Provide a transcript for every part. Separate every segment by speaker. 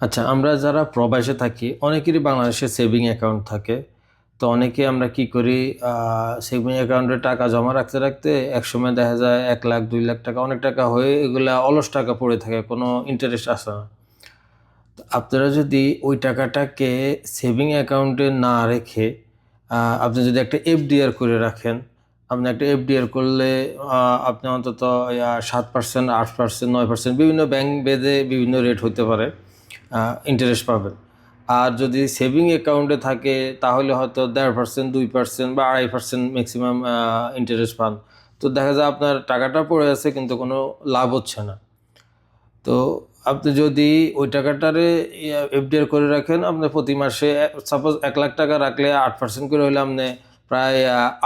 Speaker 1: আচ্ছা, আমরা যারা প্রবাসে থাকি অনেকেরই বাংলাদেশে সেভিং অ্যাকাউন্ট থাকে। তো অনেকে আমরা কি করি, সেভিং অ্যাকাউন্টে টাকা জমা রাখতে রাখতে একসময় দেখা যায় 1 লাখ 2 লাখ টাকা, অনেক টাকা হয়ে এগুলা অলস টাকা পড়ে থাকে, কোনো ইন্টারেস্ট আসে না। তো আপনারা যদি ওই টাকাটাকে সেভিং অ্যাকাউন্টে না রেখে আপনি যদি একটা এফডিআর করে রাখেন, আপনি একটা এফডিআর করলে আপনি অন্তত 7%, 8%, 9%, বিভিন্ন ব্যাংক ভেদে বিভিন্ন রেট হতে পারে, ইন্টারেস্ট পাবেন। আর যদি সেভিং অ্যাকাউন্টে থাকে তাহলে হয়তো 1.5%, 2% বা 2.5% ম্যাক্সিমাম ইন্টারেস্ট পান। তো দেখা যায় আপনার টাকাটা পড়ে আছে কিন্তু কোনো লাভ হচ্ছে না। তো আপনি যদি ওই টাকাটারে এফডিআর করে রাখেন, আপনি প্রতি মাসে সাপোজ 1 লাখ টাকা রাখলে 8% করে হলে আপনি প্রায়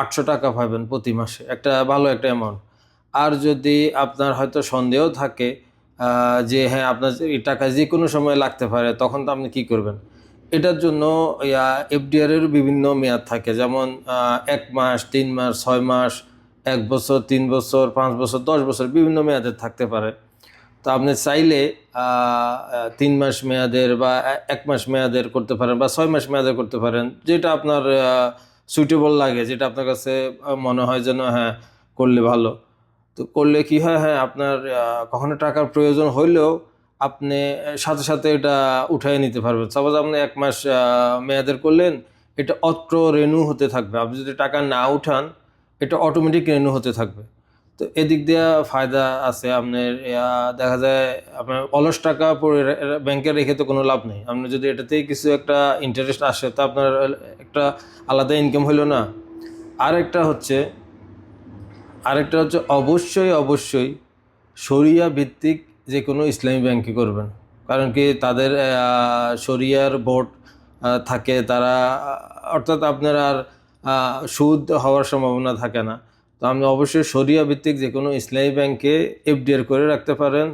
Speaker 1: 800 টাকা পাবেন প্রতি মাসে, একটা ভালো একটা অ্যামাউন্ট। আর যদি আপনার হয়তো সন্দেহ থাকে যে হ্যাঁ আপনার এই টাকা যে কোনো সময় লাগতে পারে, তখন তো আপনি কী করবেন? এটার জন্য এফডিআরের বিভিন্ন মেয়াদ থাকে, যেমন 1 মাস, 3 মাস, 6 মাস, 1 বছর, 3 বছর, 5 বছর, 10 বছর, বিভিন্ন মেয়াদের থাকতে পারে। তো আপনি চাইলে 3 মাস মেয়াদের বা 1 মাস মেয়াদের করতে পারেন বা 6 মাস মেয়াদের করতে পারেন, যেটা আপনার সুইটেবল লাগে, যেটা আপনার কাছে মনে হয় যেন হ্যাঁ করলে ভালো। তো করলে কি হয়, হ্যাঁ আপনার কখনো টাকার প্রয়োজন হইলেও আপনি সাথে সাথে এটা উঠায় নিতে পারবেন। সাপোজ আপনি 1 মাস মেয়াদের করলেন, এটা অটো রেনু হতে থাকবে। আপনি যদি টাকা না উঠান, এটা অটোমেটিক রেনু হতে থাকবে। তো এদিক দিয়ে ফায়দা আছে আপনার। দেখা যায় আপনার অলস টাকা পড়ে ব্যাংকে রেখে তো কোনো লাভ নেই। আপনি যদি এটাতেই কিছু একটা ইন্টারেস্ট আসে, তা আপনার একটা আলাদা ইনকাম হইলো না। আরেকটা হচ্ছে আরেকটা হচ্ছে অবশ্যই শরিয়া ভিত্তিক যে কোনো ইসলামী ব্যাংকে করবেন। কারণ কি তাদের শরিয়ার বোর্ড থাকে, তারা অর্থাৎ আপনার আর সুদ হওয়ার সম্ভাবনা থাকে না। তো আপনি অবশ্যই শরিয়া ভিত্তিক যে কোনো ইসলামী ব্যাংকে এফডিআর করে রাখতে পারেন।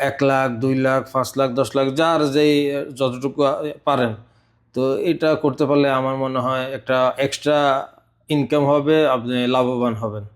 Speaker 1: 1 লাখ, 2 লাখ, 5 লাখ, 10 লাখ, যার যেই যতটুকু পারেন। তো এটা করতে পারলে আমার মনে হয় একটা এক্সট্রা ইনকাম হবে, আপনি লাভবান হবেন।